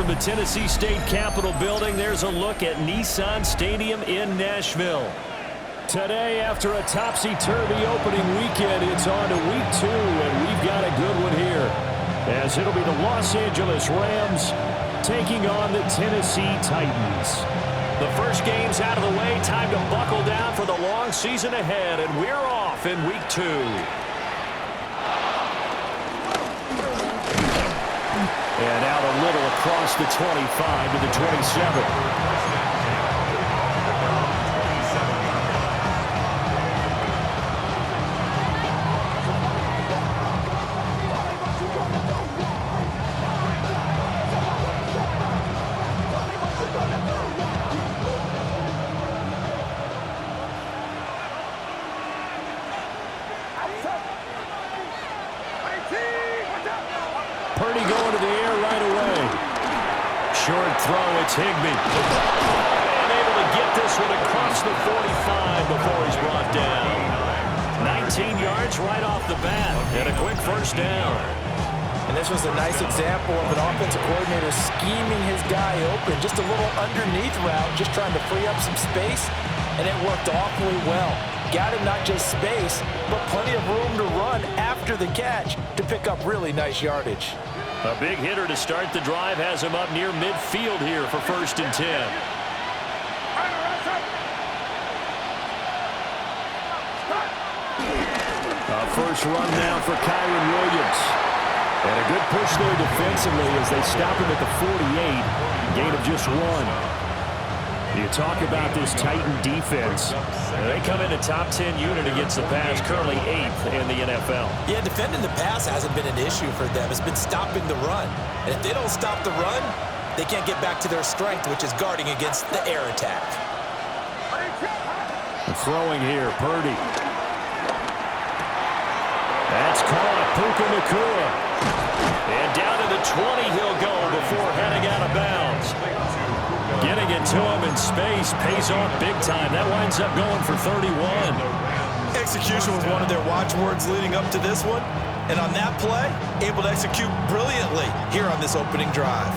the Tennessee State Capitol building, there's a look at Nissan Stadium in Nashville. Today, after a topsy-turvy opening weekend, it's on to week 2, and we've got a good one here, as it'll be the Los Angeles Rams taking on the Tennessee Titans. The first game's out of the way. Time to buckle down for the long season ahead, and we're off in week 2. And out a little across the 25 to the 27. Purdy going to the air right away. Short throw, it's Higbee. And able to get this one across the 45 before he's brought down. 19 yards right off the bat, and a quick first down. And this was a nice example of an offensive coordinator scheming his guy open. Just a little underneath route, just trying to free up some space, and it worked awfully well. Got him not just space, but plenty of room to run after the catch to pick up really nice yardage. A big hitter to start the drive has him up near midfield here for 1st and 10. A first run now for Kyron Williams. And a good push there defensively as they stop him at the 48. Gain of just 1. You talk about this Titan defense. They come in a top 10 unit against the pass, currently 8th in the NFL. Yeah, defending the pass hasn't been an issue for them. It's been stopping the run. And if they don't stop the run, they can't get back to their strength, which is guarding against the air attack. Throwing here, Purdy. That's caught, Puka Nacua. And down to the 20 he'll go before heading out of bounds. Getting it to him in space pays off big time. That winds up going for 31. Execution was one of their watchwords leading up to this one. And on that play, able to execute brilliantly here on this opening drive.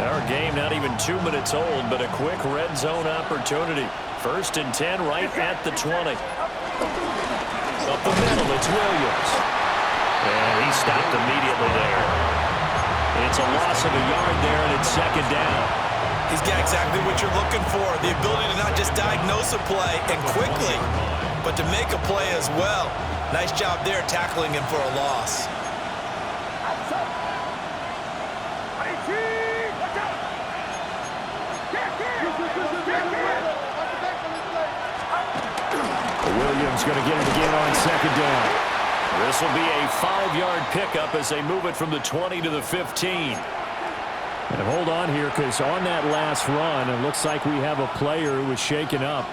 Our game not even 2 minutes old, but a quick red zone opportunity. 1st and 10 right at the 20. Up the middle, it's Williams. And he stopped immediately there. It's a loss of a yard there, and it's 2nd down. He's got exactly what you're looking for, the ability to not just diagnose a play and quickly, but to make a play as well. Nice job there tackling him for a loss. Williams going to get it again on 2nd down. This will be a 5-yard pickup as they move it from the 20 to the 15. And hold on here, because on that last run, it looks like we have a player who was shaken up.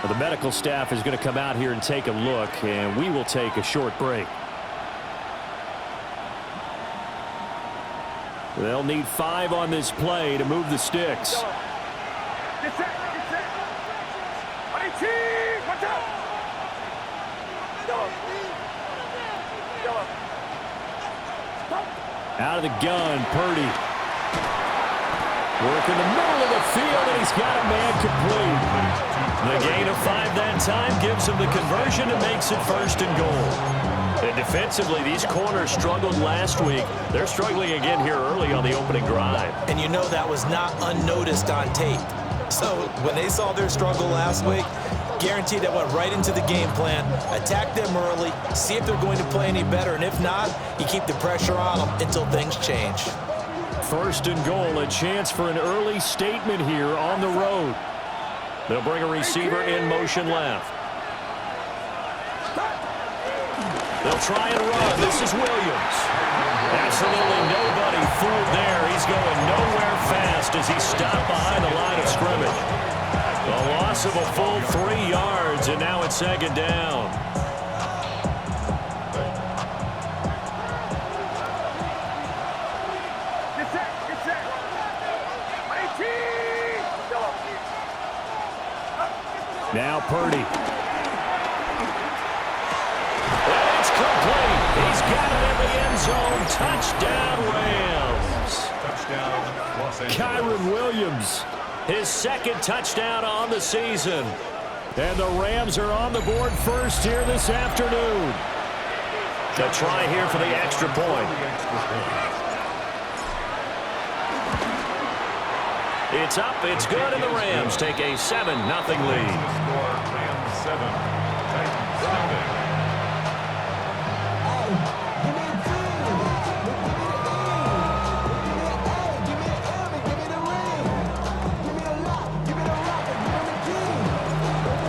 The medical staff is going to come out here and take a look, and we will take a short break. They'll need 5 on this play to move the sticks. Out of the gun, Purdy. Work in the middle of the field, and he's got a man complete. The gain of 5 that time gives him the conversion and makes it 1st and goal. And defensively, these corners struggled last week. They're struggling again here early on the opening drive. And you know that was not unnoticed on tape. So when they saw their struggle last week, guaranteed that went right into the game plan. Attack them early, see if they're going to play any better, and if not, you keep the pressure on them until things change. 1st and goal, a chance for an early statement here on the road. They'll bring a receiver in motion left. They'll try and run. This is Williams. Absolutely nobody fooled there. He's going nowhere fast as he stopped behind the line of scrimmage. A loss of a full 3 yards, and now it's 2nd down. Now Purdy. And it's complete. He's got it in the end zone. Touchdown. Williams. His second touchdown on the season. And the Rams are on the board first here this afternoon. A try here for the extra point. It's up, it's good, and the Rams take a 7-0 lead.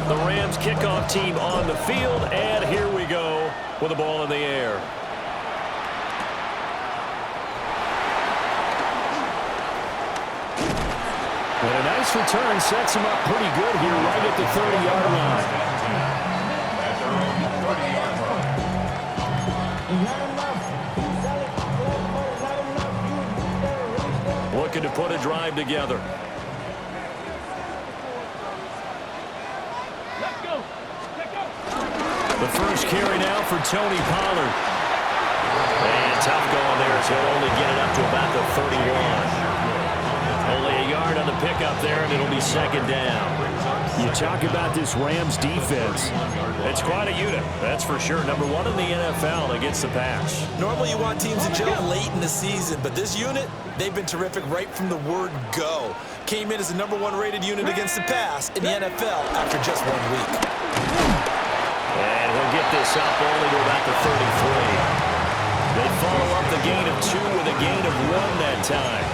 The Rams kickoff team on the field, and here we go with the ball in the air. And a nice return sets him up pretty good here right at the 30-yard line. Looking to put a drive together. The first carry now for Tony Pollard. And tough going there, so he'll only get it up to about the 31. Only a yard on the pickup there, and it'll be second down. You talk about this Rams defense. It's quite a unit, that's for sure. Number one in the NFL against the pass. Normally you want teams to gel late in the season, but this unit, they've been terrific right from the word go. Came in as the number one rated unit against the pass in the NFL after just 1 week. And he'll get this up only to about the 33. They follow up the gain of 2 with a gain of 1 that time.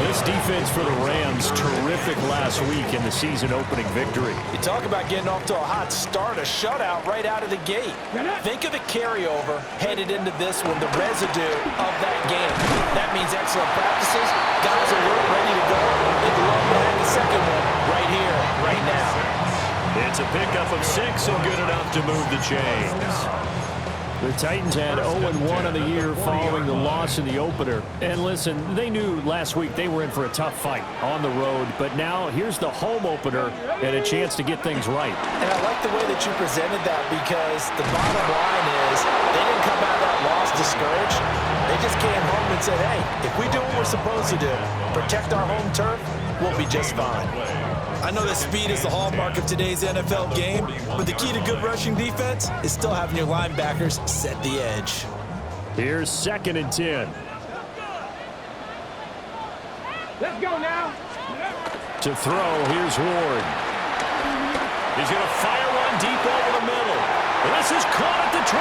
This defense for the Rams, terrific last week in the season-opening victory. You talk about getting off to a hot start, a shutout right out of the gate. Think of the carryover headed into this one, the residue of that game. That means excellent practices, guys alert, ready to go. They'd love to have the second one right here, right now. It's a pickup of 6 and good enough to move the chains. The Titans had 0-1 on the year following the loss in the opener. And listen, they knew last week they were in for a tough fight on the road. But now here's the home opener and a chance to get things right. And I like the way that you presented that, because the bottom line is they didn't come out of that loss discouraged. They just came home and said, hey, if we do what we're supposed to do, protect our home turf, we'll be just fine. I know that speed is the hallmark of today's NFL game, but the key to good rushing defense is still having your linebackers set the edge. Here's 2nd and 10. Let's go now. To throw, here's Ward. He's going to fire one deep over the middle. This is caught at the 20.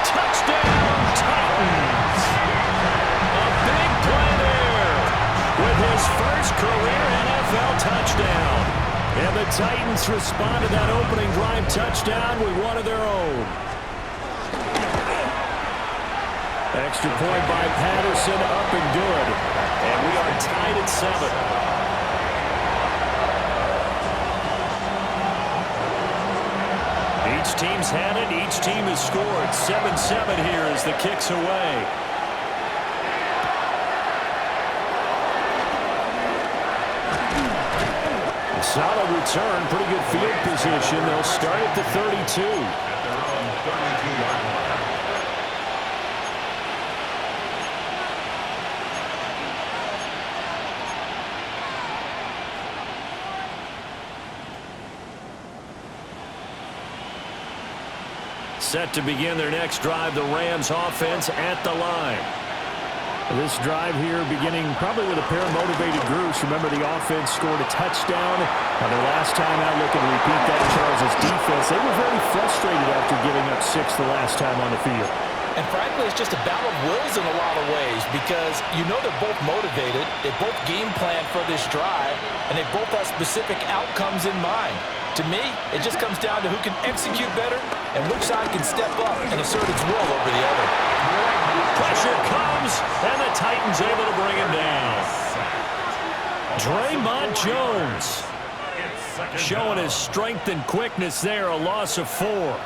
Touchdown, Titans. A big play there with his first career NFL touchdown. And the Titans respond to that opening drive touchdown with one of their own. Extra point by Patterson, up and good. And we are tied at 7. Each team's had it. Each team has scored. 7-7 here as the kick's away. A solid return. Pretty good field position. They'll start at the 32. Set to begin their next drive, the Rams offense at the line. This drive here beginning probably with a pair of motivated groups. Remember, the offense scored a touchdown on their last time out. Looking to repeat that. Charles' defense, they were very frustrated after giving up 6 the last time on the field. And frankly, it's just a battle of wills in a lot of ways, because you know they're both motivated, they both game plan for this drive, and they both have specific outcomes in mind. To me, it just comes down to who can execute better and which side can step up and assert its will over the other. Pressure comes, and the Titans able to bring him down. Draymond Jones showing his strength and quickness there, a loss of 4.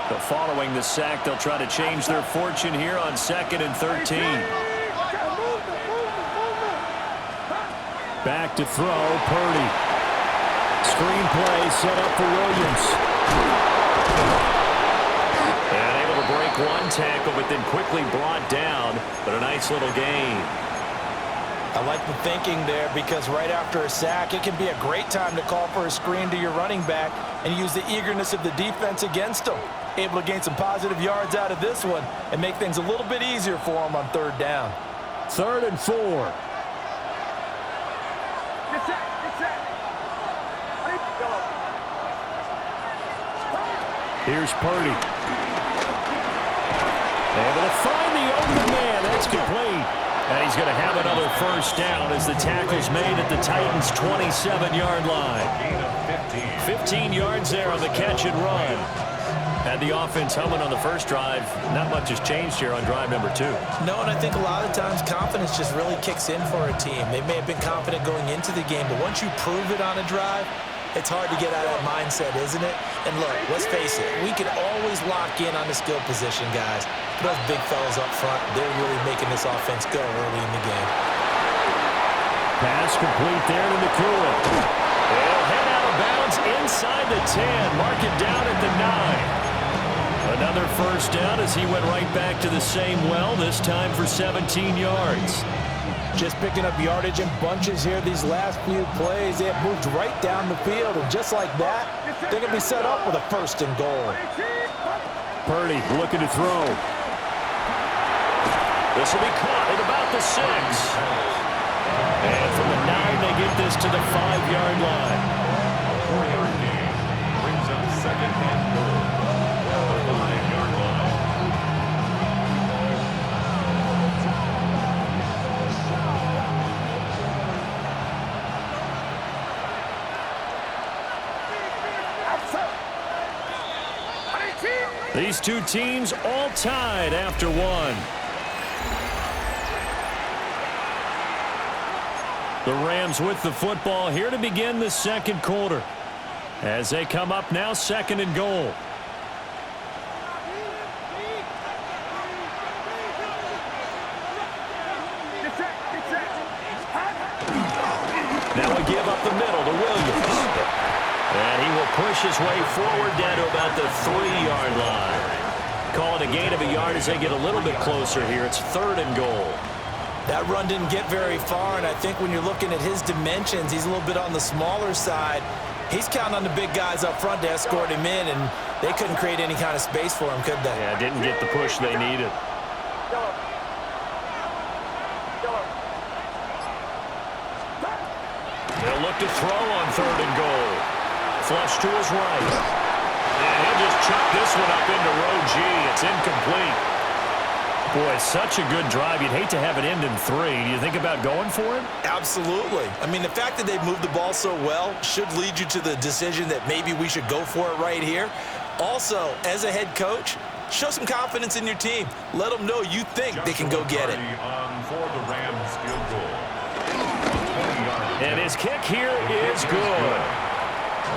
But following the sack, they'll try to change their fortune here on 2nd and 13. Back to throw, Purdy. Screen play set up for Williams. And able to break one tackle, but then quickly brought down, but a nice little gain. I like the thinking there because right after a sack, it can be a great time to call for a screen to your running back and use the eagerness of the defense against them. Able to gain some positive yards out of this one and make things a little bit easier for them on third down. 3rd and 4. Here's Purdy. Able to find the open man. That's complete. And he's going to have another first down as the tackle's made at the Titans' 27-yard line. 15 yards there on the catch and run. Had the offense humming on the first drive. Not much has changed here on drive number 2. No, and I think a lot of times confidence just really kicks in for a team. They may have been confident going into the game, but once you prove it on a drive, it's hard to get out of that mindset, isn't it? And look, let's face it, we can always lock in on the skill position, guys. But those big fellas up front, they're really making this offense go early in the game. Pass complete there to Nakua. They'll head out of bounds inside the 10. Mark it down at the 9. Another first down as he went right back to the same well, this time for 17 yards. Just picking up yardage in bunches here these last few plays. They have moved right down the field, and just like that, they're going to be set up with a 1st and goal. Purdy looking to throw. This will be caught at about the 6. And from the 9, they get this to the 5-yard line. 4-yard gain brings up 2nd and goal. The 5-yard line. These two teams all tied after 1. The Rams with the football here to begin the 2nd quarter. As they come up now, 2nd and goal. Now we give up the middle to Williams. And he will push his way forward down to about the 3-yard line. Call it a gain of a yard as they get a little bit closer here. It's 3rd and goal. That run didn't get very far, and I think when you're looking at his dimensions, he's a little bit on the smaller side. He's counting on the big guys up front to escort him in, and they couldn't create any kind of space for him, could they? Yeah, didn't get the push they needed. They'll look to throw on 3rd and goal. Flush to his right. And he'll just chuck this one up into row G. It's incomplete. Boy, such a good drive. You'd hate to have it end in 3. Do you think about going for it? Absolutely. I mean, the fact that they've moved the ball so well should lead you to the decision that maybe we should go for it right here. Also, as a head coach, show some confidence in your team. Let them know you think they can go get it. For the Rams field goal. And his kick here is good.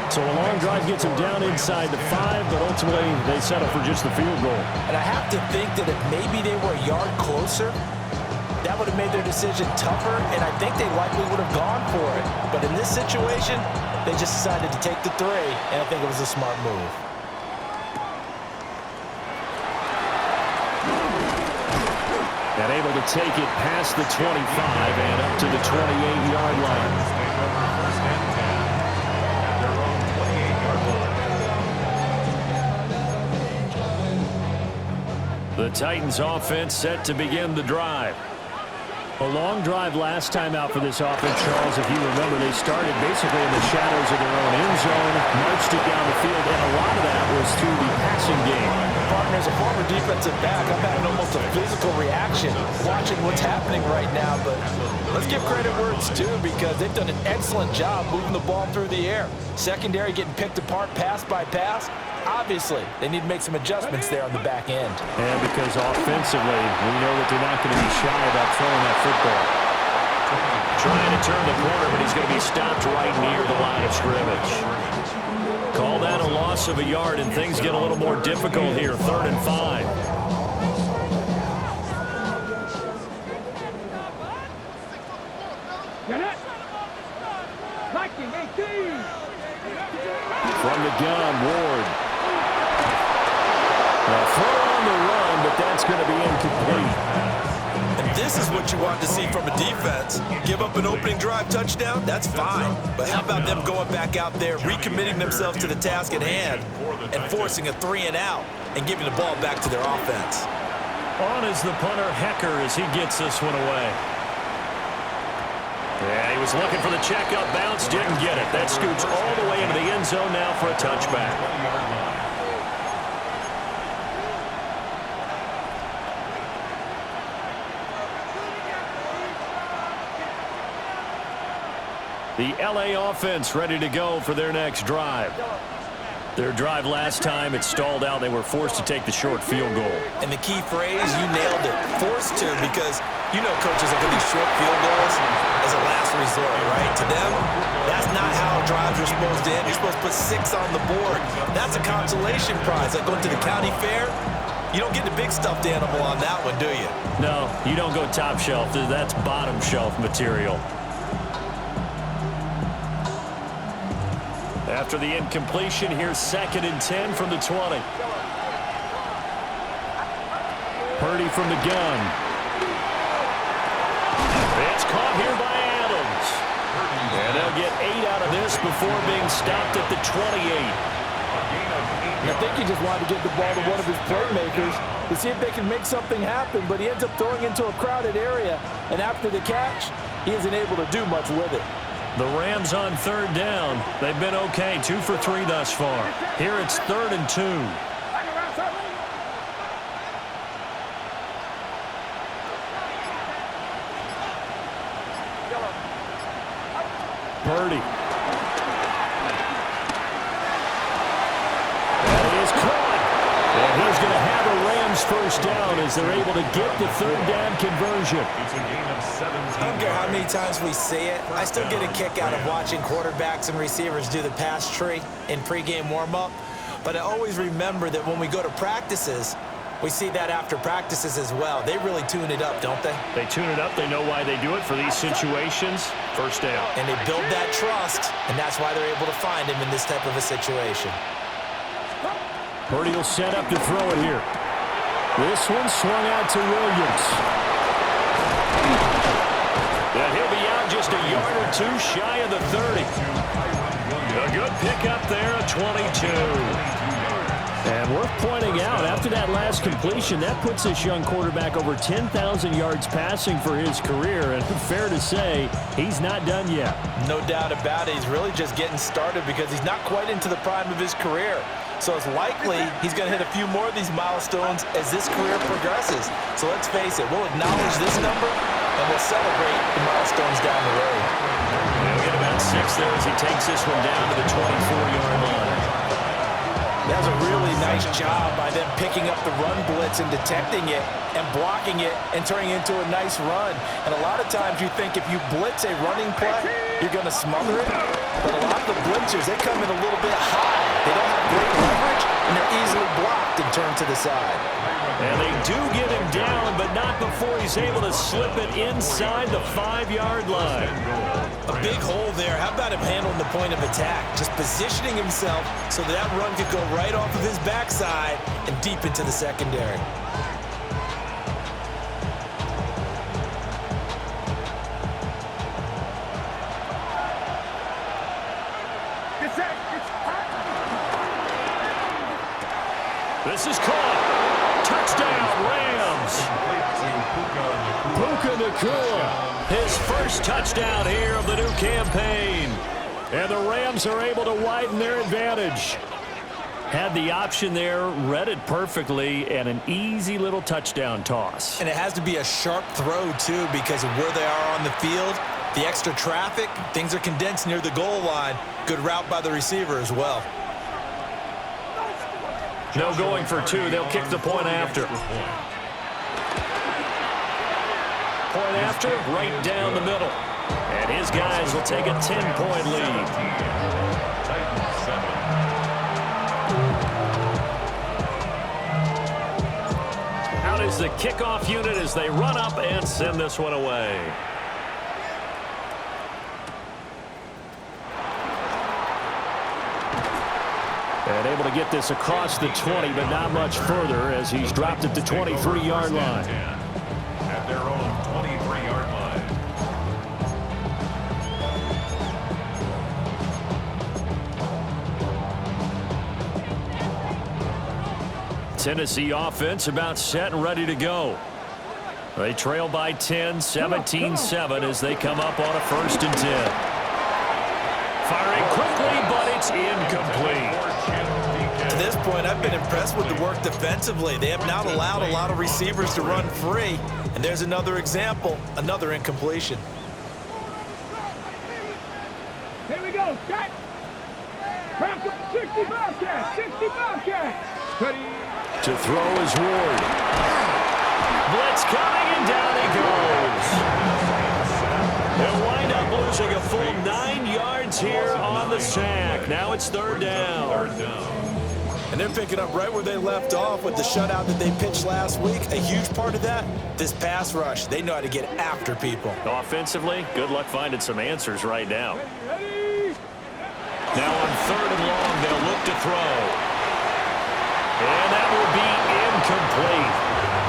So a long drive gets him down inside the 5, but ultimately they settle for just the field goal. And I have to think that if maybe they were a yard closer, that would have made their decision tougher, and I think they likely would have gone for it. But in this situation, they just decided to take the 3, and I think it was a smart move. And able to take it past the 25 and up to the 28-yard line. First and 10 at their own 28-yard line. The Titans offense set to begin the drive. A long drive last time out for this offense, Charles. If you remember, they started basically in the shadows of their own end zone, marched it down the field, and a lot of that was through the passing game. Partner, as a former defensive back, I'm having almost a physical reaction watching what's happening right now, but let's give credit where it's due because they've done an excellent job moving the ball through the air. Secondary getting picked apart pass by pass. Obviously, they need to make some adjustments there on the back end. And because offensively, we know that they're not going to be shy about throwing that football. Trying to turn the corner, but he's going to be stopped right near the line of scrimmage. Call that a loss of a yard, and things get a little more difficult here, 3rd and 5. From the gun, Ward. A throw on the run, but that's going to be incomplete. And this This is what you want to see from a defense. Give up an opening drive touchdown, that's fine. But how about them going back out there, recommitting themselves to the task at hand, and forcing a 3-and-out and giving the ball back to their offense. On is the punter, Hecker, as he gets this one away. Yeah, he was looking for the checkup bounce, didn't get it. That scoots all the way into the end zone now for a touchback. The LA offense ready to go for their next drive. Their drive last time, it stalled out. They were forced to take the short field goal. And the key phrase, you nailed it, forced to, because you know coaches look at these short field goals as a last resort, right? To them, that's not how drives are supposed to end. You're supposed to put 6 on the board. That's a consolation prize. Like going to the county fair, you don't get the big stuffed animal on that one, do you? No, you don't go top shelf. That's bottom shelf material. After the incompletion, here's 2nd and 10 from the 20. Purdy from the gun. It's caught here by Adams. And they'll get 8 out of this before being stopped at the 28. I think he just wanted to give the ball to one of his playmakers to see if they can make something happen, but he ends up throwing into a crowded area, and after the catch, he isn't able to do much with it. The Rams on 3rd down. They've been okay, 2 for 3 thus far. Here it's 3rd and 2. Purdy. And he is caught. And he's going to have a Rams first down as they're able to get the 3rd down conversion. It's a gain of 17. I don't care how many times we say it, I still get a kick out of watching quarterbacks and receivers do the pass tree in pregame warm-up. But I always remember that when we go to practices, we see that after practices as well. They really tune it up, don't they? They tune it up. They know why they do it for these situations. First down. And they build that trust, and that's why they're able to find him in this type of a situation. Purdy will set up to throw it here. This one swung out to Williams. And he'll be out just a yard or 2 shy of the 30. A good pickup there, a 22. And worth pointing out, after that last completion, that puts this young quarterback over 10,000 yards passing for his career. And fair to say, he's not done yet. No doubt about it. He's really just getting started because he's not quite into the prime of his career. So it's likely he's going to hit a few more of these milestones as this career progresses. So let's face it, we'll acknowledge this number and we'll celebrate the milestones down the road. He'll get about 6 there as he takes this one down to the 24-yard line. That was a really nice job by them picking up the run blitz and detecting it and blocking it and turning it into a nice run. And a lot of times you think if you blitz a running play, you're going to smother it. But a lot of the blitzers, they come in a little bit high. They don't have great leverage, and they're easily blocked and turned to the side. And they do get him down, but not before he's able to slip it inside the 5-yard line. A big hole there. How about him handling the point of attack? Just positioning himself so that run could go right off of his backside and deep into the secondary. This is caught. Touchdown, Rams. Puka Nacua, his first touchdown here of the new campaign. And the Rams are able to widen their advantage. Had the option there, read it perfectly, and an easy little touchdown toss. And it has to be a sharp throw, too, because of where they are on the field. The extra traffic, things are condensed near the goal line. Good route by the receiver as well. No going for 2. They'll kick the point after. Point after, right down the middle. And his guys will take a 10-point lead. Out is the kickoff unit as they run up and send this one away. And able to get this across the 20, but not much further as he's dropped at the 23-yard line. At their own 20. Tennessee offense about set and ready to go. They trail by 10, 17-7 as they come up on a 1st and 10. Firing quickly, but it's incomplete. To this point, I've been impressed with the work defensively. They have not allowed a lot of receivers to run free. And there's another example, another incompletion. Here we go, set. 60 Bobcats, 60 Bobcats. Ready. To throw is Ward. Blitz coming, and down he goes. They'll wind up losing a full 9 yards here on the sack. Now it's 3rd down. And they're picking up right where they left off with the shutout that they pitched last week. A huge part of that, this pass rush. They know how to get after people. Offensively, good luck finding some answers right now. Now on 3rd and long, they'll look to throw. And that will be incomplete.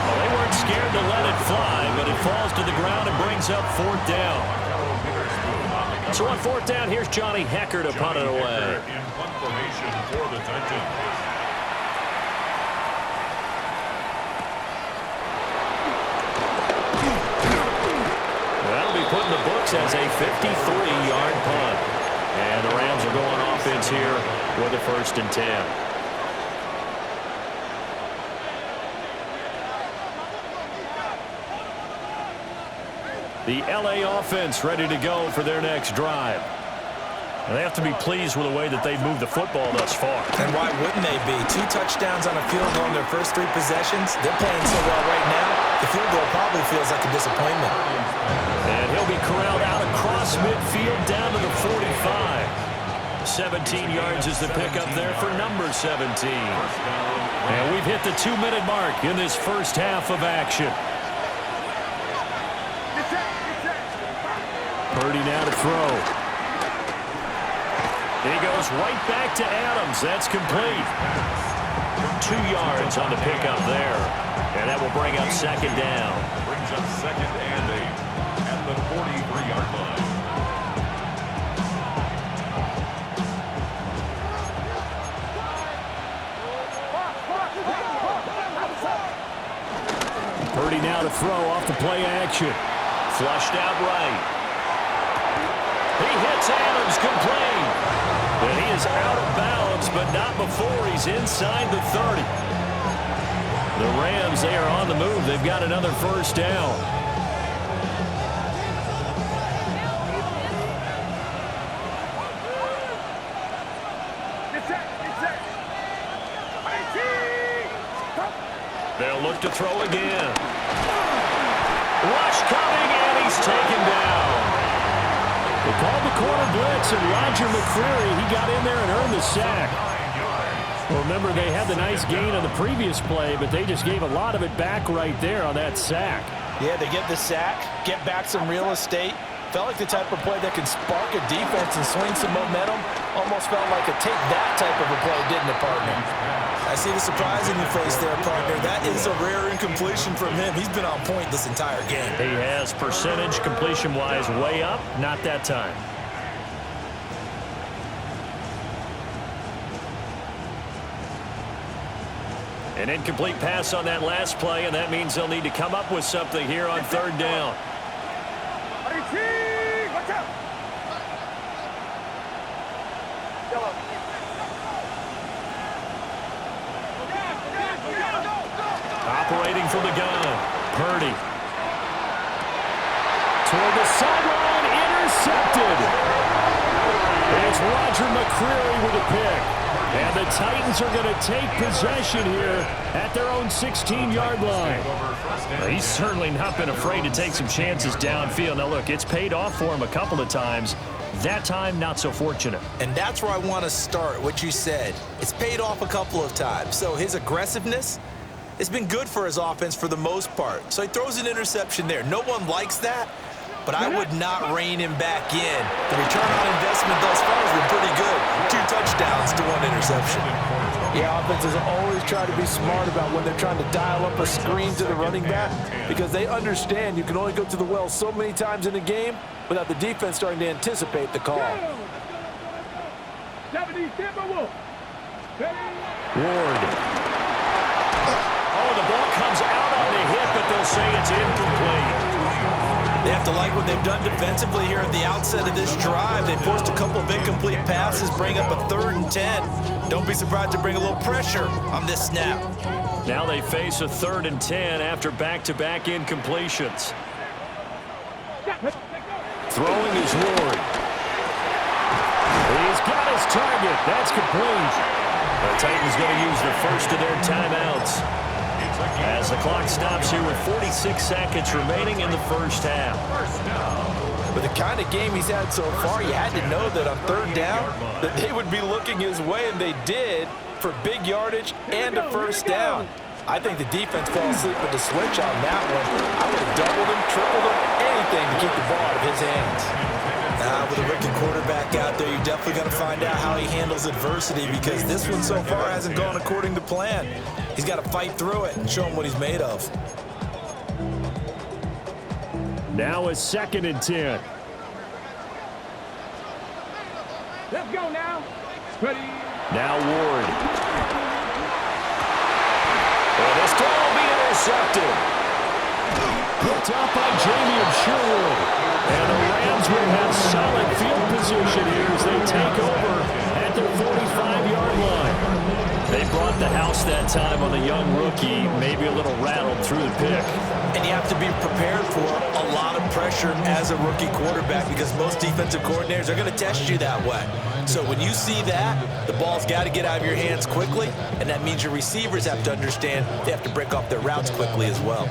Well, they weren't scared to let it fly, but it falls to the ground and brings up 4th down. So on 4th down, here's Johnny Hecker to punt it away. In punt formation for the Titans. That'll be put in the books as a 53-yard punt. And the Rams are going offense here with a 1st and 10. The LA offense ready to go for their next drive. And they have to be pleased with the way that they've moved the football thus far. And why wouldn't they be? 2 touchdowns on a field goal in their first 3 possessions. They're playing so well right now, the field goal probably feels like a disappointment. And he'll be corralled out across midfield down to the 45. 17 yards is the pickup there for number 17. And we've hit the 2-minute mark in this first half of action. Purdy now to throw. He goes right back to Adams. That's complete. 2 yards on the pickup there. And that will bring up 2nd down. Brings up 2nd and 8 at the 43-yard line. Purdy now to throw off the play action. Flushed out right. He hits Adams complete. And he is out of bounds, but not before he's inside the 30. The Rams, they are on the move. They've got another 1st down. They'll look to throw again. Rush coming, and he's taken down. They called the corner blitz, and Roger McCreary, he got in there and earned the sack. Well, remember, they had the nice gain on the previous play, but they just gave a lot of it back right there on that sack. Yeah, they get the sack, get back some real estate. Felt like the type of play that can spark a defense and swing some momentum. Almost felt like a take that type of a play, didn't it, partner? I see the surprise in your face there, partner. That is a rare incompletion from him. He's been on point this entire game. He has percentage completion-wise way up, not that time. An incomplete pass on that last play, and that means they'll need to come up with something here on 3rd down. Operating from the gun, Purdy. Toward the sideline, intercepted. It's Roger McCreary with a pick. And the Titans are going to take possession here at their own 16-yard line. He's certainly not been afraid to take some chances downfield. Now, look, it's paid off for him a couple of times. That time, not so fortunate. And that's where I want to start, what you said. It's paid off a couple of times. So his aggressiveness, it's been good for his offense for the most part. So he throws an interception there. No one likes that, but I would not rein him back in. The return on investment thus far has been pretty good. 2 touchdowns to 1 interception. Yeah, offenses always try to be smart about when they're trying to dial up a screen to the running back because they understand you can only go to the well so many times in a game without the defense starting to anticipate the call. Ward. the ball comes out on the hit, but they'll say it's incomplete. They have to like what they've done defensively here at the outset of this drive. They forced a couple of incomplete passes, bring up a 3rd and 10. Don't be surprised to bring a little pressure on this snap. Now they face a 3rd and 10 after back-to-back incompletions. Throwing is Ward. He's got his target. That's complete. The Titans going to use the first of their timeouts as the clock stops here with 46 seconds remaining in the first half. With the kind of game he's had so far, you had to know that on 3rd down that they would be looking his way, and they did, for big yardage and a first down. I think the defense fell asleep with the switch on that one. I would have doubled him, tripled him, anything to keep the ball out of his hands. With a rookie quarterback out there, you're definitely going to find out how he handles adversity, because this one so far hasn't gone according to plan. He's got to fight through it and show him what he's made of. Now a 2nd and 10. Let's go now. Ready. Now Ward. And this throw will be intercepted. Picked up by Jamie Sherwood. And the Rams will have solid field position here as they take over at their 45-yard line. They brought the house that time on the young rookie, maybe a little rattled through the pick. And you have to be prepared for a lot of pressure as a rookie quarterback, because most defensive coordinators are going to test you that way. So when you see that, the ball's got to get out of your hands quickly, and that means your receivers have to understand they have to break off their routes quickly as well.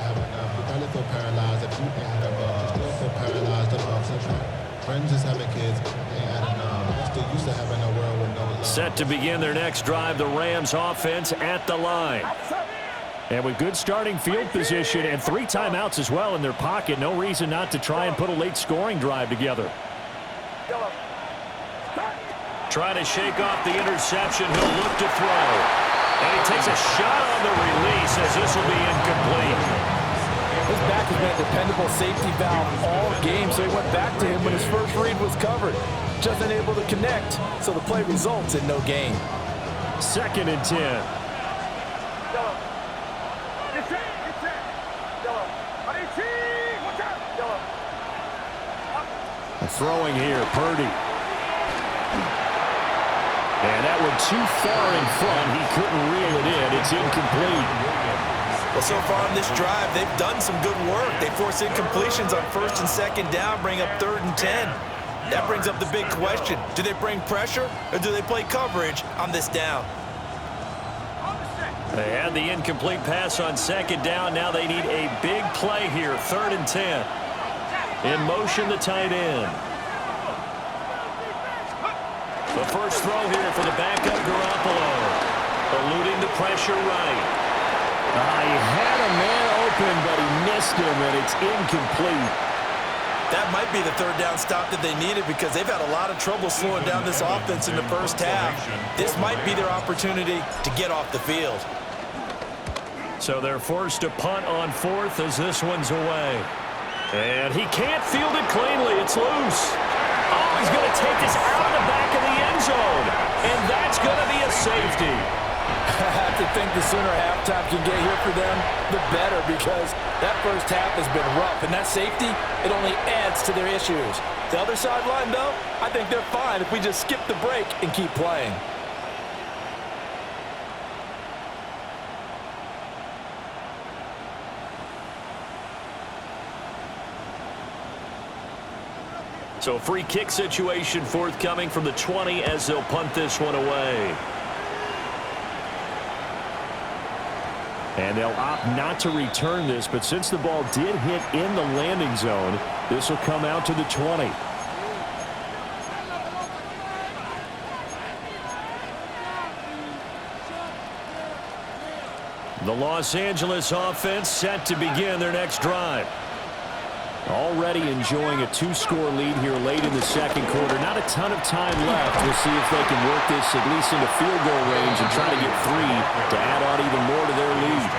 Set to begin their next drive, the Rams offense at the line. And with good starting field position and 3 timeouts as well in their pocket, no reason not to try and put a late scoring drive together. Trying to shake off the interception, he'll look to throw. And he takes a shot on the release as this will be incomplete. His back has been a dependable safety valve all game, so he went back to him when his first read was covered. Just unable to connect, so the play results in no gain. 2nd and 10. Throwing here, Purdy. And that one too far in front. He couldn't reel it in. It's incomplete. Well, so far in this drive, they've done some good work. They force incompletions on 1st and 2nd down, bring up 3rd and 10. That brings up the big question. Do they bring pressure, or do they play coverage on this down? They had the incomplete pass on 2nd down. Now they need a big play here, 3rd and 10. In motion, the tight end. The first throw here for the backup Garoppolo. Eluding the pressure right. He had a man open, but he missed him, and it's incomplete. That might be the 3rd down stop that they needed, because they've had a lot of trouble slowing down this offense in the first half. This might be their opportunity to get off the field. So they're forced to punt on 4th as this one's away. And he can't field it cleanly. It's loose. Oh, he's going to take this out of the back of the end zone. And that's going to be a safety. I have to think the sooner halftime can get here for them, the better, because that first half has been rough. And that safety, it only adds to their issues. The other sideline, though, I think they're fine if we just skip the break and keep playing. So a free kick situation forthcoming from the 20 as they'll punt this one away. And they'll opt not to return this, but since the ball did hit in the landing zone, this will come out to the 20. The Los Angeles offense set to begin their next drive. Already enjoying a 2-score lead here late in the second quarter. Not a ton of time left. We'll see if they can work this at least into field goal range and try to get 3 to add on even more to their lead.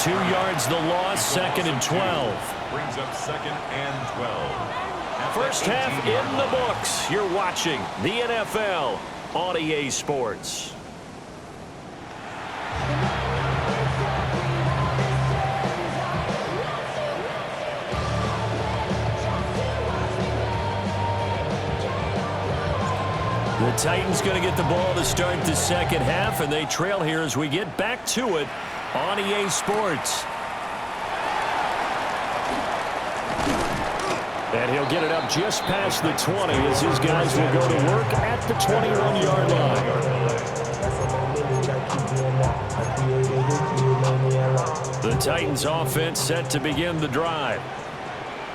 2 yards the loss, 2nd and 12. Brings up 2nd and 12. First half in the books. You're watching the NFL on EA Sports. The Titans going to get the ball to start the second half, and they trail here as we get back to it on EA Sports. And he'll get it up just past the 20 as his guys will go to work at the 21-yard line. The Titans offense set to begin the drive.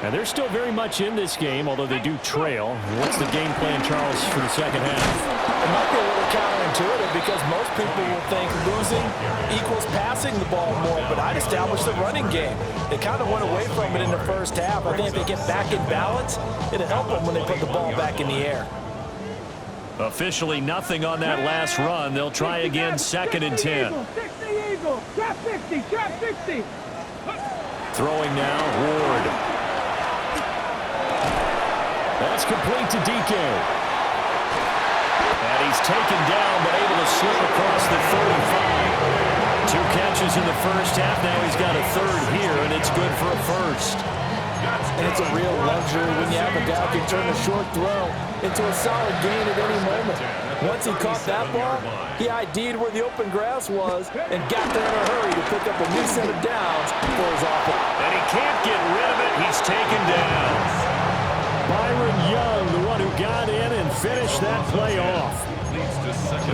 And they're still very much in this game, although they do trail. What's the game plan, Charles, for the second half? It might be a little counterintuitive because most people will think losing equals passing the ball more, but I'd establish the running game. They kind of went away from it in the first half. I think if they get back in balance, it'll help them when they put the ball back in the air. Officially nothing on that last run. They'll try again, 2nd and 10. 60 Eagle. Trap 60. Trap 60. Throwing now, Ward. That's complete to DK. And he's taken down, but able to slip across the 35. 2 catches in the first half. Now he's got a third here, and it's good for a first. And it's a real luxury when you have a guy who can turn a short throw into a solid gain at any moment. Once he caught that ball, he ID'd where the open grass was and got there in a hurry to pick up a new set of downs for his offense. And he can't get rid of it. He's taken down. Byron Young, the one who got in and finished that play off.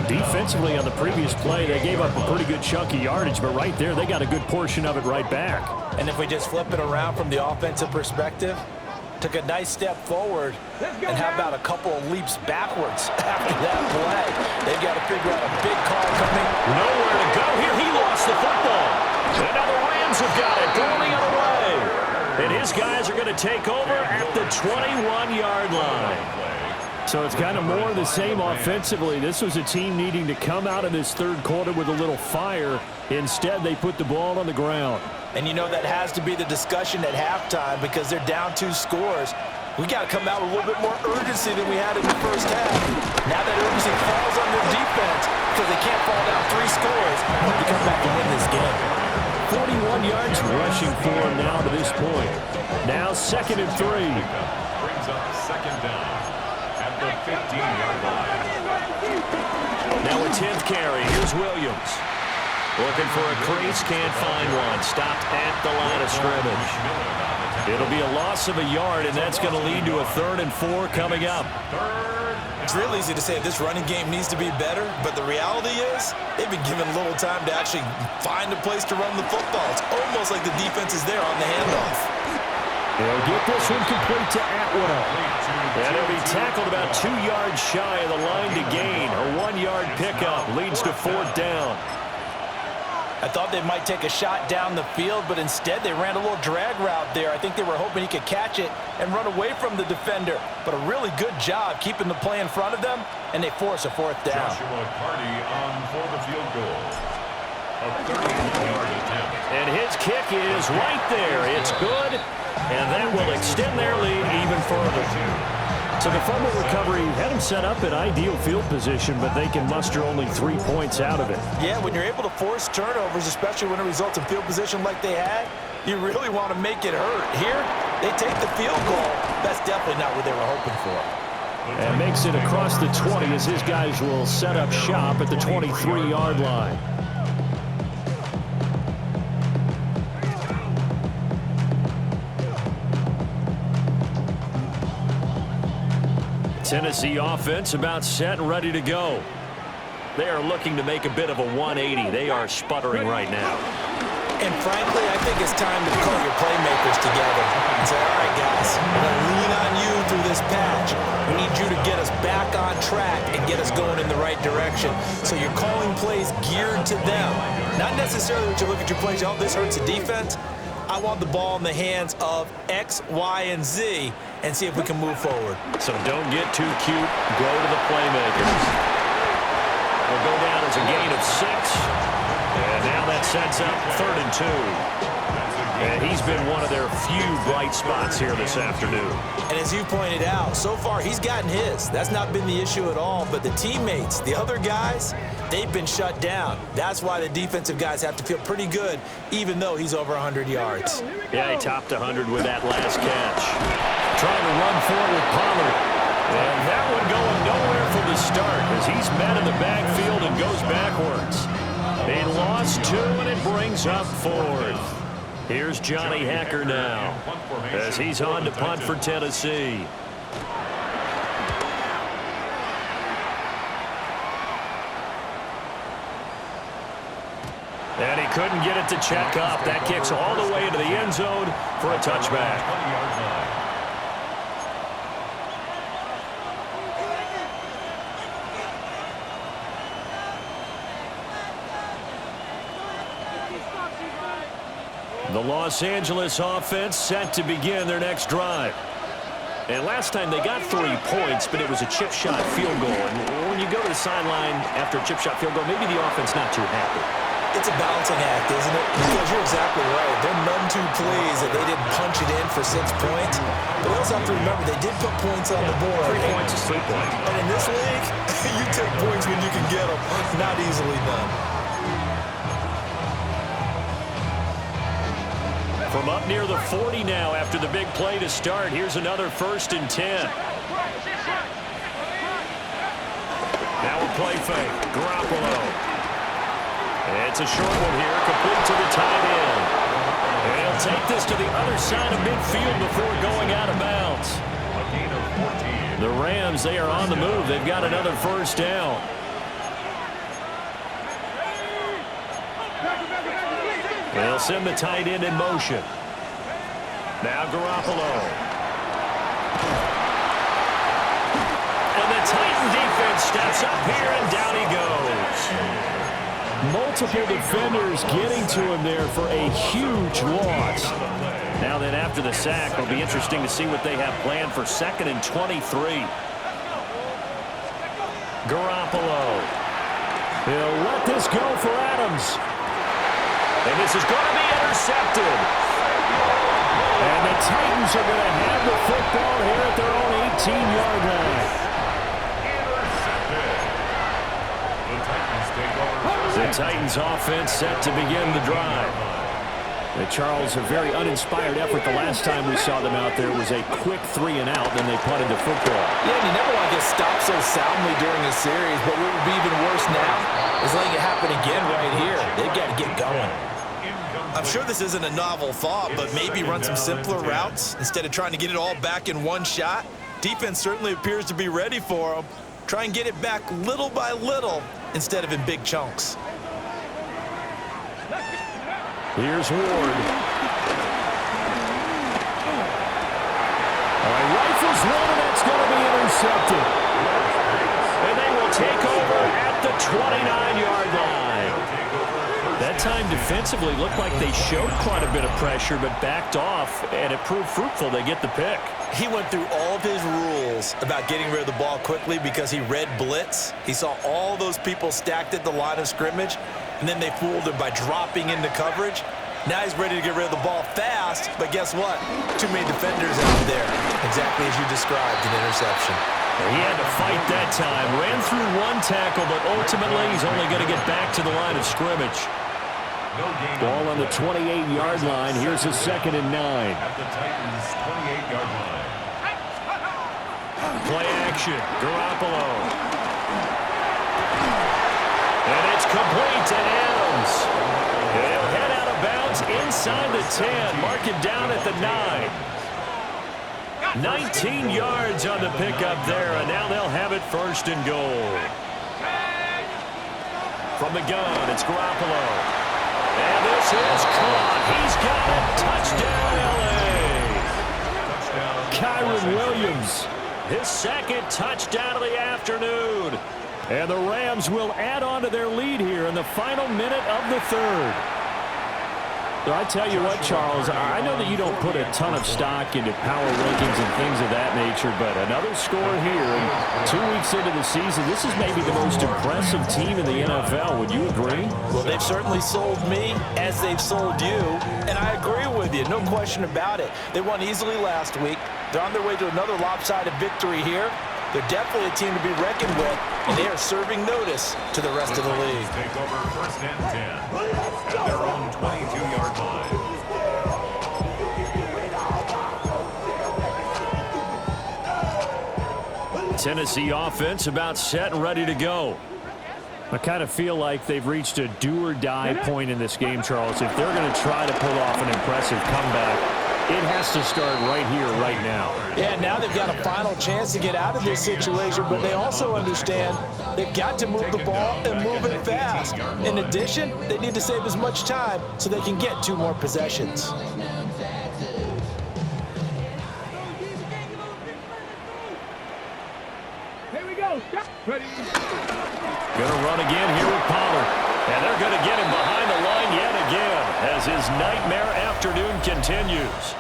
Defensively on the previous play, they gave up a pretty good chunk of yardage, but right there, they got a good portion of it right back. And if we just flip it around from the offensive perspective, took a nice step forward, and how about a couple of leaps backwards after that play? They've got to figure out a big call coming. Nowhere to go here. He lost the football. And now the Rams have got it going the other way. And his guys are going to take over at the 21-yard line. So it's kind of more of the same offensively. This was a team needing to come out of this third quarter with a little fire. Instead, they put the ball on the ground. And you know that has to be the discussion at halftime because they're down 2 scores. We got to come out with a little bit more urgency than we had in the first half. Now that urgency falls on their defense because they can't fall down 3 scores to come back and win this game. 41 yards rushing for him now to this point. Now 2nd and 3. Brings up 2nd down at the 15-yard line. Now a 10th carry. Here's Williams. Looking for a crease, can't find one. Stopped at the line of scrimmage. It'll be a loss of a yard, and that's going to lead to a 3rd and 4 coming up. It's real easy to say this running game needs to be better, but the reality is they've been given little time to actually find a place to run the football. It's almost like the defense is there on the handoff. They'll get this one complete to Atwell. And he'll be tackled about 2 yards shy of the line to gain. A 1-yard pickup leads to 4th down. I thought they might take a shot down the field, but instead they ran a little drag route there. I think they were hoping he could catch it and run away from the defender. But a really good job keeping the play in front of them, and they force a 4th down. Joshua Carty on for the field goal. A 31-yard attempt. And his kick is right there. It's good, and that will extend their lead even further. So the fumble recovery had them set up in ideal field position, but they can muster only 3 points out of it. Yeah, when you're able to force turnovers, especially when it results in field position like they had, you really want to make it hurt. Here, they take the field goal. That's definitely not what they were hoping for. And makes it across the 20 as his guys will set up shop at the 23-yard line. Tennessee offense about set and ready to go. They are looking to make a bit of a 180. They are sputtering right now. And frankly, I think it's time to call your playmakers together and say, all right, guys, we're going to lean on you through this patch. We need you to get us back on track and get us going in the right direction. So you're calling plays geared to them. Not necessarily when you look at your plays, oh, this hurts the defense. I want the ball in the hands of X, Y, and Z and see if we can move forward. So don't get too cute. Go to the playmakers. Will go down as a gain of 6. And now that sets up 3rd and 2. And he's been one of their few bright spots here this afternoon. And as you pointed out, so far he's gotten his. That's not been the issue at all. But the teammates, the other guys, they've been shut down. That's why the defensive guys have to feel pretty good, even though he's over 100 yards. Yeah, he topped 100 with that last catch. Trying to run forward with Pollard. And that one going nowhere from the start as he's met in the backfield and goes backwards. They lost 2, and it brings up 4th. Here's Johnny Hacker now as he's on to punt for Tennessee. And he couldn't get it to check up. That kicks all the way into the end zone for a touchback. The Los Angeles offense set to begin their next drive. And last time they got 3 points, but it was a chip shot field goal. And when you go to the sideline after a chip shot field goal, maybe the offense not too happy. It's a balancing act, isn't it? Because you're exactly right. They're none too pleased that they didn't punch it in for 6 points. But they also have to remember they did put points on the board. 3 points is 3 points. And in this league, you take points when you can get them. Not easily done. From up near the 40 now after the big play to start. Here's another 1st and 10. Now a play fake. Garoppolo. It's a short one here, complete to the tight end. And he'll take this to the other side of midfield before going out of bounds. A gain of 14. The Rams, they are on the move. They've got another 1st down. They'll send the tight end in motion. Now Garoppolo. And the Titan defense steps up here, and down he goes. Multiple defenders getting to him there for a huge loss. Now then, after the sack, it'll be interesting to see what they have planned for 2nd and 23. Garoppolo. He'll let this go for Adams. And this is going to be intercepted. And the Titans are going to have the football here at their own 18-yard line. The Titans offense set to begin the drive. Charles, a very uninspired effort the last time we saw them out there was a quick 3 and out, then they punted the football. Yeah, and you never want to get stopped so soundly during a series, but what would be even worse now is letting it happen again right here. They've got to get going. I'm sure this isn't a novel thought, but maybe run some simpler routes instead of trying to get it all back in one shot. Defense certainly appears to be ready for them. Try and get it back little by little instead of in big chunks. Here's Ward. Rifles one, and that's going to be intercepted. And they will take over at the 29-yard line. That time defensively looked like they showed quite a bit of pressure but backed off, and it proved fruitful. They get the pick. He went through all of his rules about getting rid of the ball quickly because he read blitz. He saw all those people stacked at the line of scrimmage, and then they fooled him by dropping into coverage. Now he's ready to get rid of the ball fast, but guess what? Too many defenders out there. Exactly as you described, an interception. He had to fight that time. Ran through 1 tackle, but ultimately he's only going to get back to the line of scrimmage. Ball on the 28-yard line. Here's a 2nd and 9. At the Titans' 28-yard line. Play action. Garoppolo. And it's complete to Adams. He'll head out of bounds inside the 10. Mark it down at the 9. 19 yards on the pickup there, and now they'll have it 1st and goal. From the gun, it's Garoppolo. And this is caught. He's got it. Touchdown, L.A. Kyron Williams, his 2nd touchdown of the afternoon. And the Rams will add on to their lead here in the final minute of the 3rd. So I tell you what, Charles, I know that you don't put a ton of stock into power rankings and things of that nature, but another score here, and 2 weeks into the season, this is maybe the most impressive team in the NFL. Would you agree? Well, they've certainly sold me as they've sold you, and I agree with you, no question about it. They won easily last week. They're on their way to another lopsided victory here. They're definitely a team to be reckoned with, and they are serving notice to the rest of the league. Take over 1st and 10 at their own 22-yard line. Tennessee offense about set and ready to go. I kind of feel like they've reached a do-or-die point in this game, Charles. If they're going to try to pull off an impressive comeback, it has to start right here, right now. Yeah, now they've got a final chance to get out of this situation, but they also understand they've got to move the ball and move it fast. In addition, they need to save as much time so they can get 2 more possessions. Here we go. Ready. Going to run again here with Pollard. And they're going to get him behind the line yet again as his nightmare afternoon continues.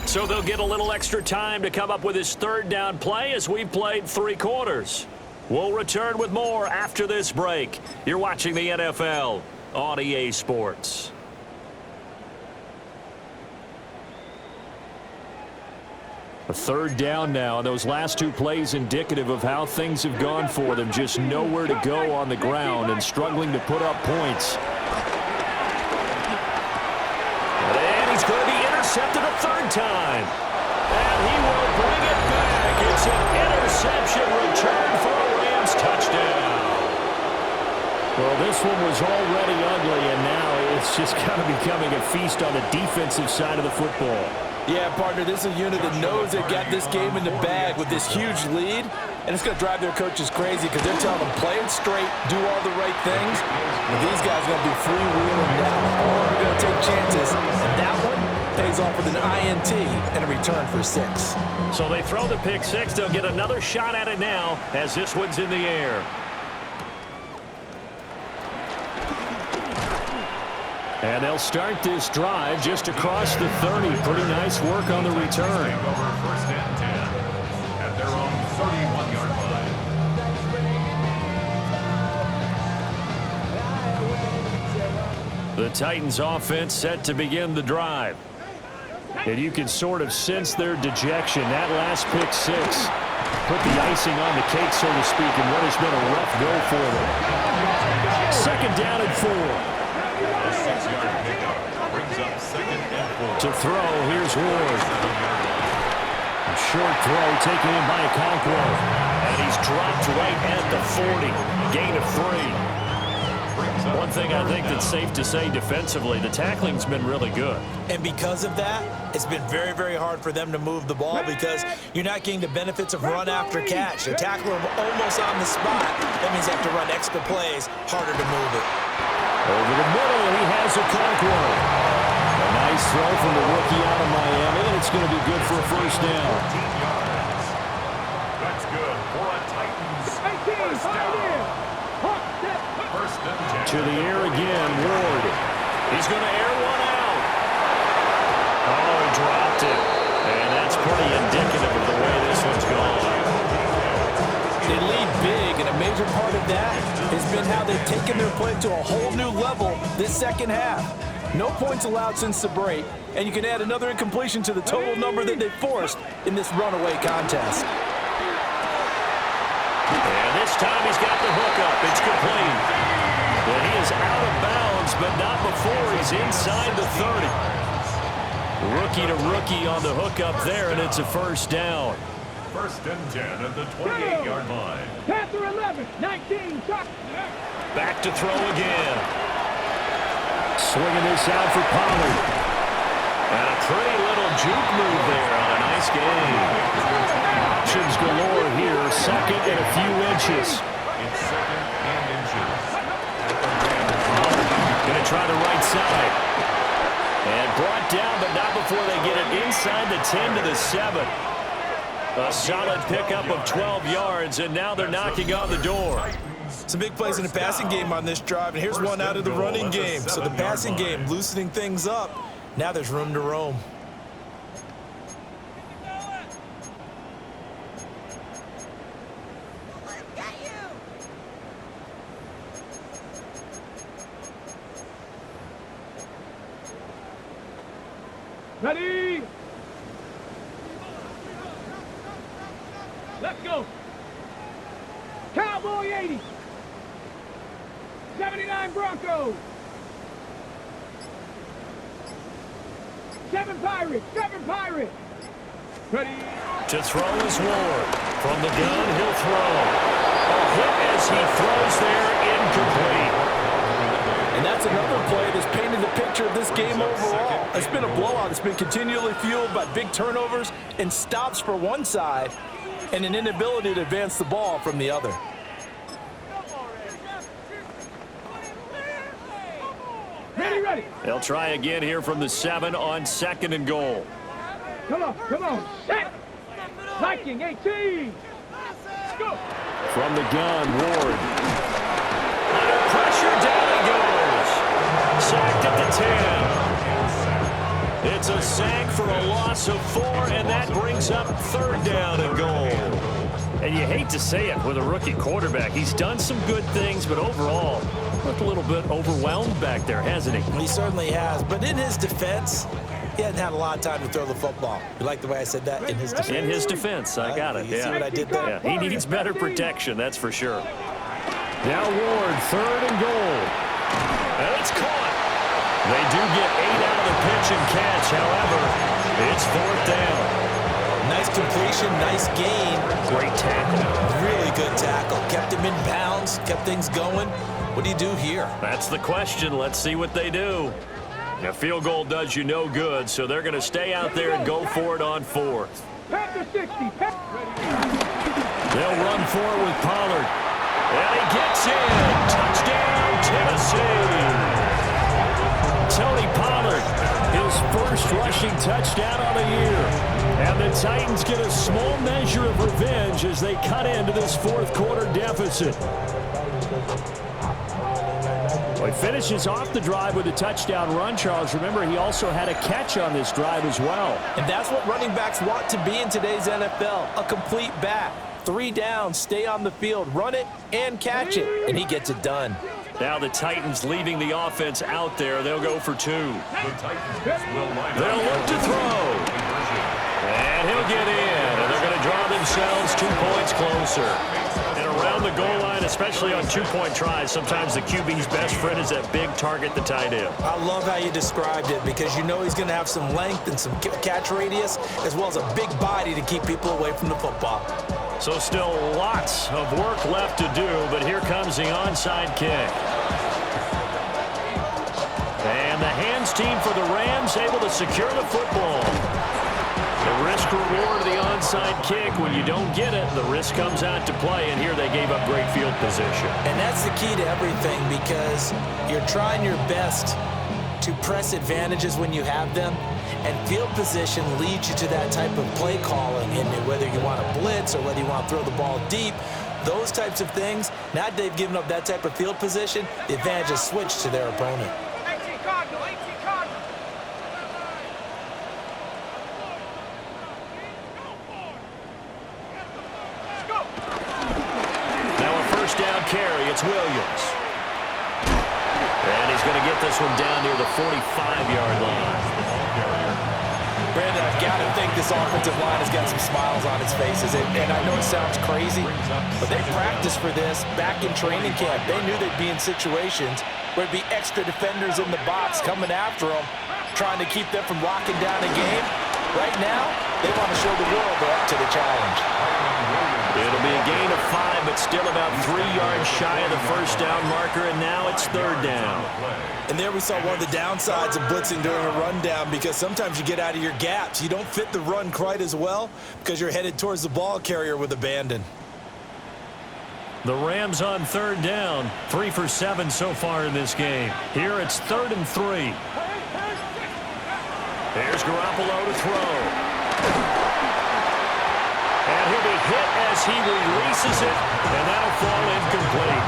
So they'll get a little extra time to come up with his 3rd down play as we've played 3 quarters. We'll return with more after this break. You're watching the NFL on EA Sports. A 3rd down now, and those last 2 plays indicative of how things have gone for them. Just nowhere to go on the ground and struggling to put up points. And he's going to be intercepted a 3rd time. And he will bring it back. It's an interception return for a Rams touchdown. Well, this one was already ugly, and now it's just kind of becoming a feast on the defensive side of the football. Yeah, partner, this is a unit that knows they got this game in the bag with this huge lead, and it's going to drive their coaches crazy because they're telling them play it straight, do all the right things, and these guys are going to be freewheeling now. All are going to take chances, and that one pays off with an INT and a return for 6. So they throw the pick 6. They'll get another shot at it now as this one's in the air. And they'll start this drive just across the 30. Pretty nice work on the return. Over 1st and 10 at their own 31-yard line. The Titans offense set to begin the drive. And you can sort of sense their dejection. That last pick 6 put the icing on the cake, so to speak, in what has been a rough go for them. 2nd down and 4. A 6-yard pickup brings up 2nd and 4. To throw, here's Ward. A short throw taken in by Okonkwo. And he's dropped right at the 40. Gain of 3. One thing I think that's safe to say defensively, the tackling's been really good. And because of that, it's been very, very hard for them to move the ball because you're not getting the benefits of run after catch. They tackle him almost on the spot. That means they have to run extra plays, harder to move it. Over the middle, he has Okonkwo. A nice throw from the rookie out of Miami, and it's going to be good for a 1st down. 14 yards. That's good for a Titans 1st down. 1st and 10. To the air again, Ward. He's going to air one out. Oh, he dropped it. And that's pretty indicative of the way this one's gone. They lead big, and a major part of that has been how they've taken their play to a whole new level this 2nd half. No points allowed since the break, and you can add another incompletion to the total number that they forced in this runaway contest. And this time he's got the hookup. It's complete. Well, he is out of bounds, but not before he's inside the 30. Rookie to rookie on the hookup there, and it's a 1st down. 1st and 10 at the 28-yard line. Panther 11, 19, shot. Back to throw again. Swinging this out for Pollard. And a pretty little juke move there on a nice game. Options galore here. 2nd and a few inches. It's 2nd and inches. Going to try the right side. And brought down, but not before they get it inside the 10 to the 7. A solid pickup of 12 yards, and now they're knocking on the door. Some big plays in the passing game on this drive, and here's one out of the running game. So the passing game loosening things up. Now there's room to roam. Ready? Let's go. Cowboy 80. 79 Broncos. 7 Pirates. 7 Pirates. Ready. To throw is Ward. From the gun, he'll throw. A hit as he throws there, incomplete. And that's another play that's painted the picture of this game overall. It's been a blowout. It's been continually fueled by big turnovers and stops for one side and an inability to advance the ball from the other. Ready, ready. They'll try again here from the 7 on 2nd and goal. Come on. Set. Viking 18. Go. From the gun, Ward. Under pressure, down he goes. Sacked at the 10. It's a sack for a loss of 4, and that brings up 3rd down and goal. And you hate to say it with a rookie quarterback. He's done some good things, but overall, looked a little bit overwhelmed back there, hasn't he? He certainly has, but in his defense, he hasn't had a lot of time to throw the football. You like the way I said that? In his defense. In his defense, I got it. You see what I did there? Yeah, he needs better protection, that's for sure. Now Ward, 3rd and goal. And it's caught. They do get 8 out of the pitch and catch. However, it's 4th down. Nice completion, nice gain. Great tackle. Really good tackle. Kept him in bounds, kept things going. What do you do here? That's the question. Let's see what they do. A field goal does you no good, so they're going to stay out there and go for it on 4th. Panther 60. They'll run for it with Pollard. And he gets in. Touchdown, Tennessee. Tony Pollard, his first rushing touchdown on the year. And the Titans get a small measure of revenge as they cut into this 4th quarter deficit. Well, he finishes off the drive with a touchdown run, Charles. Remember, he also had a catch on this drive as well. And that's what running backs want to be in today's NFL, a complete back. 3 down, stay on the field, run it, and catch it. And he gets it done. Now the Titans leaving the offense out there. They'll go for 2. The Titans will line up. They'll look to throw. And he'll get in. And they're going to draw themselves 2 points closer. And around the goal line, especially on 2-point tries, sometimes the QB's best friend is that big target, the tight end. I love how you described it because you know he's going to have some length and some catch radius as well as a big body to keep people away from the football. So still lots of work left to do, but here comes the onside kick. And the hands team for the Rams able to secure the football. The risk reward of the onside kick, when you don't get it, the risk comes out to play, and here they gave up great field position. And that's the key to everything because you're trying your best to press advantages when you have them, and field position leads you to that type of play calling, and whether you want to blitz or whether you want to throw the ball deep, those types of things, now that they've given up that type of field position, the advantage is switched to their opponent. 18 Cardinal. Now a first down carry, it's Williams. And he's going to get this one down near the 45-yard line. Brandon, I've got to think this offensive line has got some smiles on its faces. And I know it sounds crazy, but they practiced for this back in training camp. They knew they'd be in situations where there'd be extra defenders in the box coming after them, trying to keep them from locking down a game. Right now, they want to show the world they're up to the challenge. It'll be a gain of 5, but still about 3 yards shy of the first down marker, and now it's 3rd down. And there we saw one of the downsides of blitzing during a rundown because sometimes you get out of your gaps. You don't fit the run quite as well because you're headed towards the ball carrier with abandon. The Rams on 3rd down, 3 for 7 so far in this game. Here it's 3rd and 3. There's Garoppolo to throw. And he'll be hit as he releases it, and that'll fall incomplete.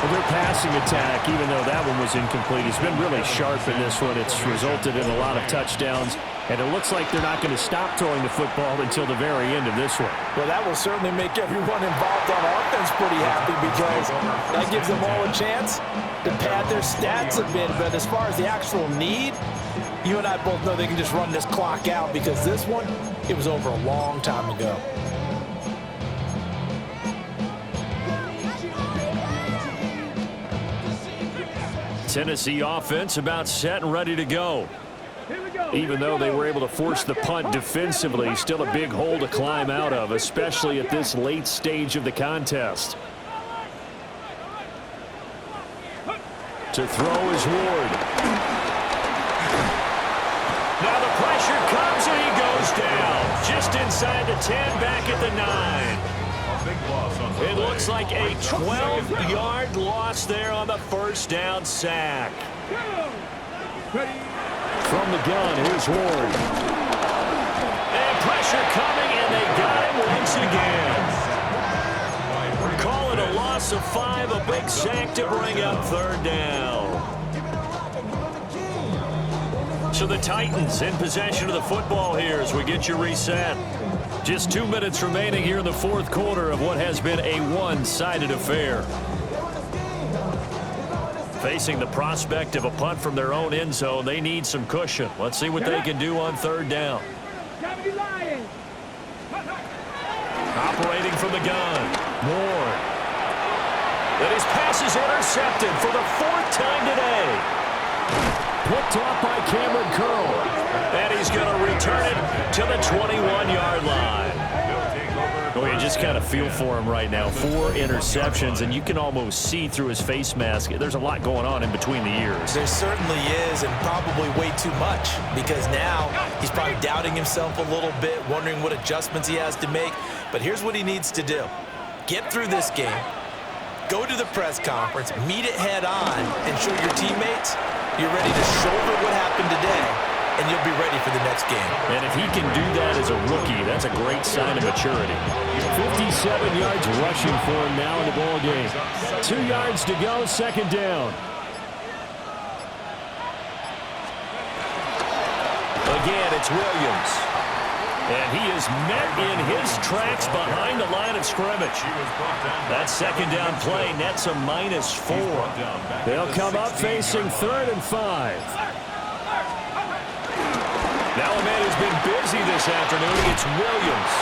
Well, their passing attack, even though that one was incomplete, has been really sharp in this one. It's resulted in a lot of touchdowns, and it looks like they're not going to stop throwing the football until the very end of this one. Well, that will certainly make everyone involved on offense pretty happy because that gives them all a chance to pad their stats a bit. But as far as the actual need, you and I both know they can just run this clock out because this one, it was over a long time ago. Tennessee offense about set and ready to go. Here we go. Even though they were able to force the punt defensively, still a big hole to climb out of, especially at this late stage of the contest. To throw is Ward. Now the pressure comes and he goes down. Just inside the 10, back at the 9. It looks like a 12-yard loss there on the first down sack. From the gun, here's Ward. And pressure coming, and they got him once again. Call it a loss of 5, a big sack to bring up third down. So the Titans in possession of the football here as we get you reset. Just 2 minutes remaining here in the fourth quarter of what has been a one-sided affair. Facing the prospect of a punt from their own end zone, they need some cushion. Let's see what they can do on third down. Operating from the gun. Moore. And his pass is intercepted for the 4th time today. Picked off by Cameron Curl. And he's going to return it to the 21-yard line. Oh, you just kind of feel for him right now. 4 interceptions, and you can almost see through his face mask. There's a lot going on in between the ears. There certainly is, and probably way too much, because now he's probably doubting himself a little bit, wondering what adjustments he has to make. But here's what he needs to do. Get through this game, go to the press conference, meet it head on, and show your teammates you're ready to shoulder what happened today, and you'll be ready for the next game. And if he can do that as a rookie, that's a great sign of maturity. 57 yards rushing for him now in the ball game. 2 yards to go, second down. Again, it's Williams. And he is met in his tracks behind the line of scrimmage. That second down play nets a -4. They'll come up facing 3rd and 5. Now a man who's been busy this afternoon, it's Williams.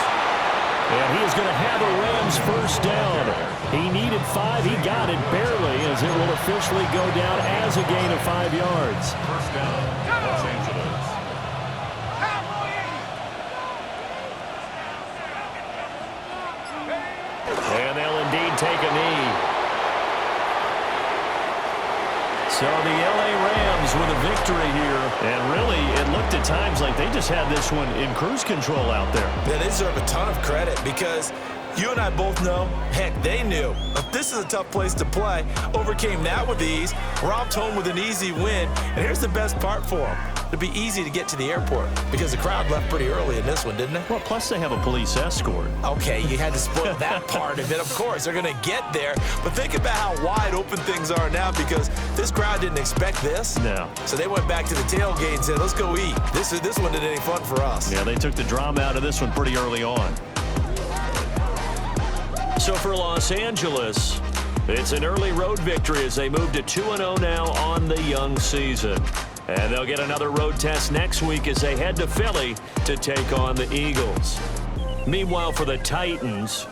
And he is going to have a Rams first down. He needed 5. He got it barely, as it will officially go down as a gain of 5 yards. First down, Los Angeles. And they'll indeed take a knee. So the L.A. Rams with a victory here. And really, it looked at times like they just had this one in cruise control out there. Yeah, they deserve a ton of credit because you and I both know, heck, they knew. If this is a tough place to play, overcame that with ease, robbed home with an easy win. And here's the best part for them. It'd be easy to get to the airport because the crowd left pretty early in this one, didn't it? Well, plus they have a police escort. Okay, you had to split that part of it. Of course, they're going to get there. But think about how wide open things are now because this crowd didn't expect this. No. So they went back to the tailgate and said, let's go eat. This one didn't any fun for us. Yeah, they took the drama out of this one pretty early on. So for Los Angeles, it's an early road victory as they move to 2-0 now on the young season. And they'll get another road test next week as they head to Philly to take on the Eagles. Meanwhile, for the Titans,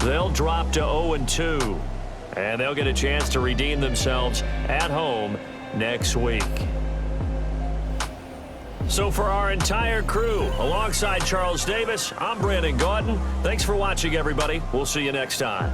they'll drop to 0-2. And they'll get a chance to redeem themselves at home next week. So for our entire crew, alongside Charles Davis, I'm Brandon Gaudin. Thanks for watching, everybody. We'll see you next time.